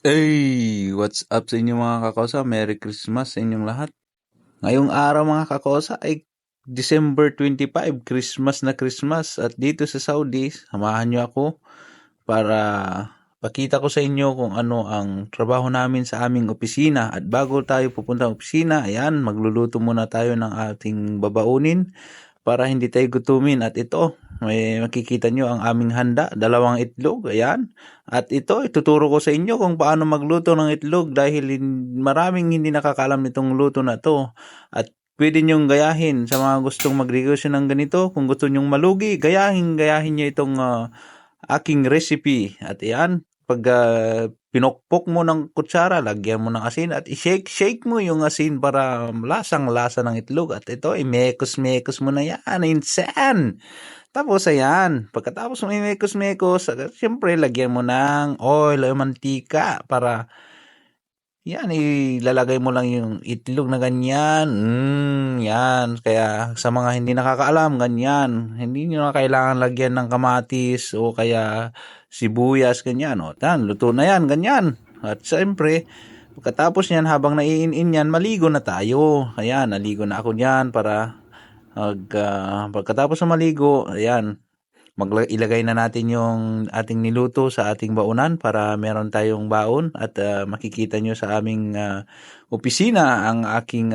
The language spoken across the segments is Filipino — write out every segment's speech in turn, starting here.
Hey, what's up sa inyo mga kakosa? Merry Christmas sa inyong lahat. Ngayong araw mga kakosa ay December 25, Christmas na Christmas. At dito sa Saudi, samahan nyo ako para pakita ko sa inyo kung ano ang trabaho namin sa aming opisina. At bago tayo pupunta sa opisina, ayan, magluluto muna tayo ng ating babaunin para hindi tayo gutumin. At ito, may makikita nyo ang aming handa, 2 itlog, ayan. At ito, ituturo ko sa inyo kung paano magluto ng itlog dahil maraming hindi nakakaalam nitong luto na to. At pwede nyong gayahin sa mga gustong mag-negosyo ng ganito. Kung gusto nyong malugi, gayahin nyo itong aking recipe. At ayan, pag pinokpok mo ng kutsara, lagyan mo ng asin at i-shake mo yung asin para lasang-lasa ng itlog. At ito, i-mekos-mekos mo na yan. Insan! Tapos ayan, pagkatapos mo i-mekos-mekos, siyempre lagyan mo ng oil o mantika para yan, ilalagay mo lang yung itlog na ganyan. Yan. Kaya sa mga hindi nakakaalam, ganyan. Hindi nyo na kailangan lagyan ng kamatis o kaya sibuyas, ganyan. O, tan, luto na yan, ganyan. At siyempre, pagkatapos yan, habang naiin yan, maligo na tayo. Ayan, naligo na ako yan para pagkatapos ng maligo, ayan, ilagay na natin yung ating niluto sa ating baunan para meron tayong baon at makikita nyo sa aming opisina ang aking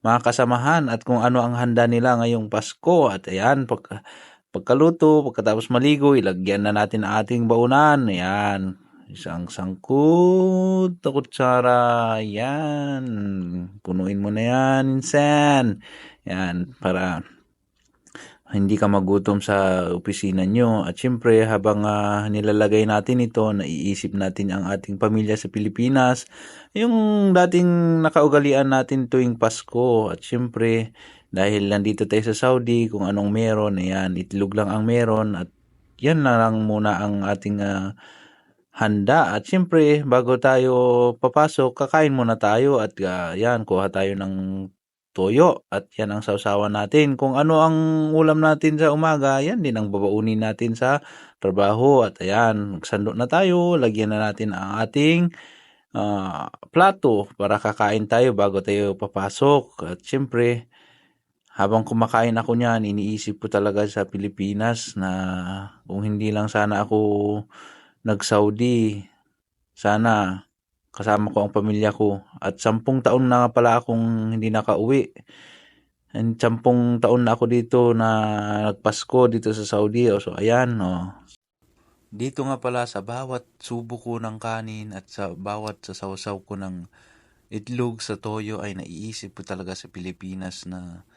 mga kasamahan at kung ano ang handa nila ngayong Pasko. At ayan, pagkaluto, pagkatapos maligo, ilagyan na natin ang ating baunan. Ayan, isang sangkut na kutsara. Ayan, punuin mo na yan, insan. Ayan, para hindi ka magutom sa opisina nyo. At syempre, habang nilalagay natin ito, naiisip natin ang ating pamilya sa Pilipinas, yung dating nakaugalian natin tuwing Pasko. At syempre, dahil nandito tayo sa Saudi, kung anong meron, ayan, itlog lang ang meron. At yan na lang muna ang ating handa. At syempre, bago tayo papasok, kakain muna tayo. At yan, kuha tayo ng toyo at yan ang sausawan natin. Kung ano ang ulam natin sa umaga, yan din ang babaunin natin sa trabaho. At ayan, magsando na tayo, lagyan na natin ang ating plato para kakain tayo bago tayo papasok. At syempre, habang kumakain ako niyan, iniisip ko talaga sa Pilipinas na kung hindi lang sana ako nag-Saudi, sana kasama ko ang pamilya ko. At 10 taon na pala akong hindi nakauwi. And 10 taon na ako dito na nagpasko dito sa Saudi. So ayan, dito nga pala sa bawat subo ko ng kanin at sa bawat sasaw ko ng itlog sa toyo ay naiisip ko talaga sa Pilipinas na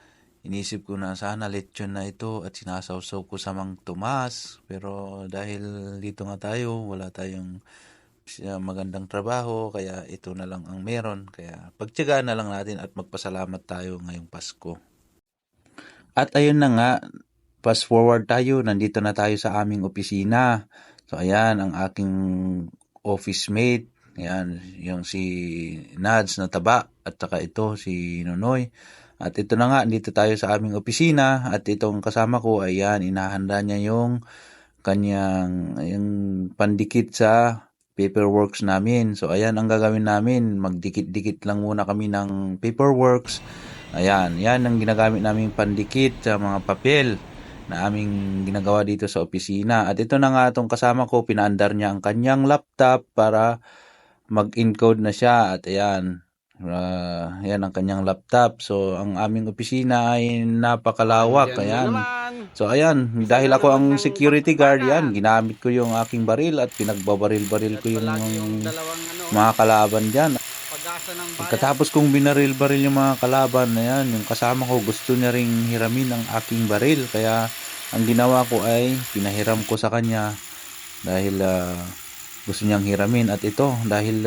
inisip ko na sana lechon na ito at sinasawsaw ko sa Mang Tomas. Pero dahil dito nga tayo, wala tayong magandang trabaho, kaya ito na lang ang meron. Kaya pagtiyagaan na lang natin at magpasalamat tayo ngayong Pasko. At ayun na nga, fast forward tayo, nandito na tayo sa aming opisina. So ayan, ang aking office mate, ayan, yung si Nads na taba, at saka ito si Nonoy. At ito na nga, dito tayo sa aming opisina, at itong kasama ko, ayan, inahanda niya yung kanyang yung pandikit sa paperworks namin. So ayan ang gagawin namin, magdikit-dikit lang muna kami ng paperworks. Ayan, yan ang ginagamit naming pandikit sa mga papel na aming ginagawa dito sa opisina. At ito na nga itong kasama ko, pinaandar niya ang kanyang laptop para mag-encode na siya. At ayan, yan ang kanyang laptop. So ang aming opisina ay napakalawak. Ayan. So ayan, dahil ako ang security guard, yan, ginamit ko yung aking baril at pinagbabaril-baril ko yung mga kalaban dyan. Pagkatapos kong binaril-baril yung mga kalaban na yan, yung kasama ko gusto niya ring hiramin ang aking baril. Kaya ang ginawa ko ay pinahiram ko sa kanya dahil gusto niyang hiramin. At ito, dahil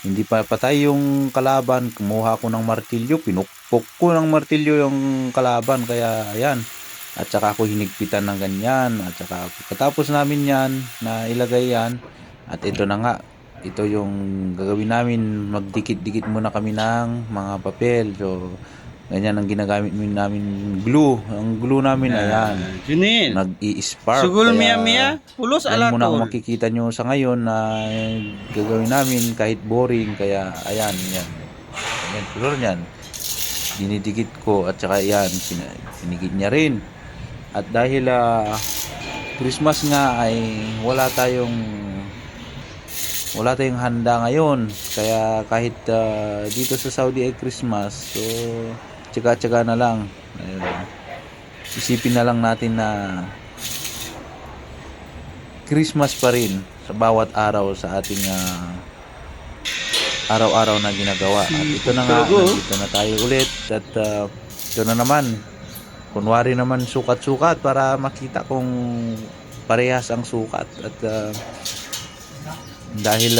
hindi pa patay yung kalaban, kumuha ko ng martilyo, pinukpok ko ng martilyo yung kalaban. Kaya ayan, at saka ako hinigpitan ng ganyan. At saka pagkatapos namin yan, na ilagay yan, at ito na nga, ito yung gagawin namin, magdikit-dikit muna kami ng mga papel. So Ganyan ang ginagamit namin glue. Ang glue namin, ayan, Junil. nag-i-spark. Sugul Kaya Mia pulos yan muna ang alakol. makikita nyo sa ngayon na gagawin namin kahit boring. Kaya ayan, yan. Ayan, color niyan. Dinidikit ko at saka yan, pinigit niya rin. At dahil Christmas nga ay wala tayong handa ngayon. Kaya kahit dito sa Saudi ay Christmas, so tsaga-tsaga na lang. Ayun. Isipin na lang natin na Christmas pa rin sa bawat araw sa ating araw-araw na ginagawa. At ito na nga, nandito na tayo ulit. At ito na naman, kunwari naman sukat-sukat para makita kung parehas ang sukat. At dahil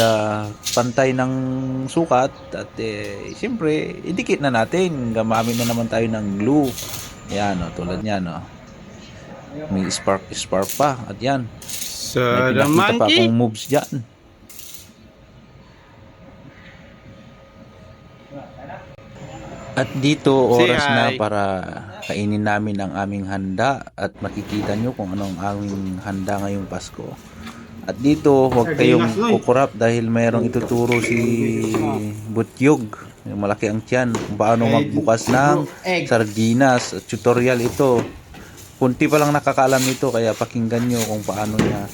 pantay ng sukat at siyempre idikit na natin, gamamit na naman tayo ng glue. Yan, tulad yan, may spark pa. At yan, may pinakita pa akong moves dyan. At dito oras na para kainin namin ang aming handa. At makikita nyo kung anong aming handa ngayong Pasko. At dito, huwag kayong kukurap dahil mayroong ituturo si Butyog. Malaki ang tiyan. Kung paano magbukas ng sardinas. Tutorial ito. Kunti pa lang nakakaalam nito. Kaya pakinggan nyo kung paano niya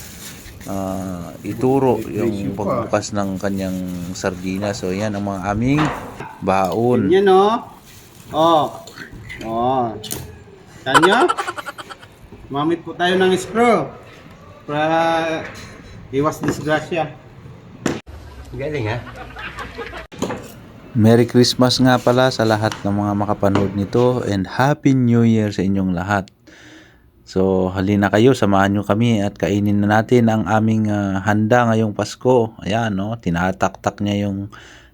ituro yung pagbukas ng kanyang sardinas. So, yan ang mga aming baon. Yan Kanyo? Mamit po tayo ng screw. Para iwas disgrasya. Galing ha? Merry Christmas nga pala sa lahat ng mga makapanood nito and Happy New Year sa inyong lahat. So halina kayo, samahan nyo kami at kainin na natin ang aming handa ngayong Pasko. Ayan, tinataktak niya yung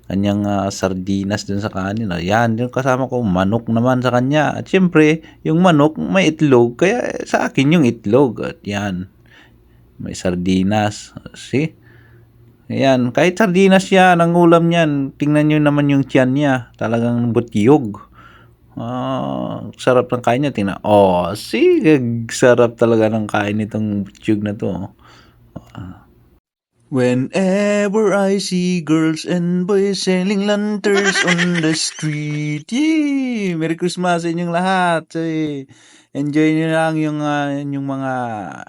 kanyang sardinas dun sa kanin. Ayan, yung kasama ko, manok naman sa kanya. At syempre, yung manok may itlog, kaya sa akin yung itlog. At yan, may sardinas. See? Ayan, kahit sardinas yan, ang ulam niyan, tingnan nyo naman yung tiyan niya. Talagang butyog. Sarap ng kain niya. Tingnan. Sarap talaga ng kain nitong butyog na to. Whenever I see girls and boys selling lanterns on the street. Yay! Merry Christmas sa inyong lahat. Enjoy nyo lang yung mga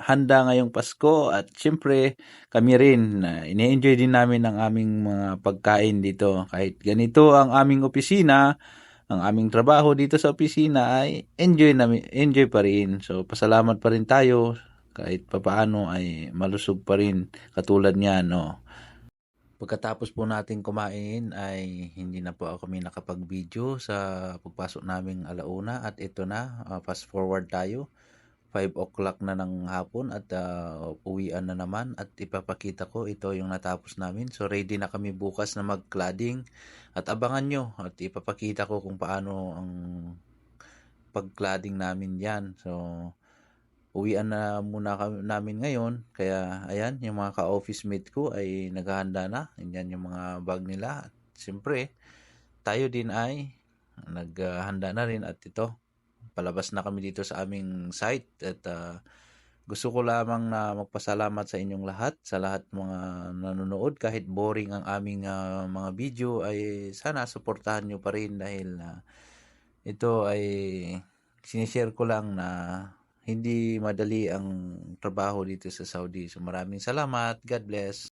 handa ngayong Pasko. At syempre, kami rin, ini-enjoy din namin ang aming mga pagkain dito. Kahit ganito ang aming opisina, ang aming trabaho dito sa opisina ay enjoy pa rin. So, pasalamat pa rin tayo. Kahit papaano ay malusog pa rin katulad niya, Pagkatapos po natin kumain ay hindi na po kami nakapag-video sa pagpasok naming alauna at ito na, fast forward tayo. 5 o'clock na ng hapon at uwian na naman at ipapakita ko ito yung natapos namin. So ready na kami bukas na mag-cladding at abangan nyo at ipapakita ko kung paano ang pag-cladding namin yan. So uwian na muna namin ngayon. Kaya ayan, yung mga ka-office mate ko ay naghahanda na. Yan yung mga bag nila. At siyempre, tayo din ay naghahanda na rin. At ito, palabas na kami dito sa aming site. At gusto ko lamang na magpasalamat sa inyong lahat. Sa lahat mga nanonood. Kahit boring ang aming mga video ay sana suportahan nyo pa rin. Dahil ito ay sinishare ko lang na hindi madali ang trabaho dito sa Saudi. So maraming salamat. God bless.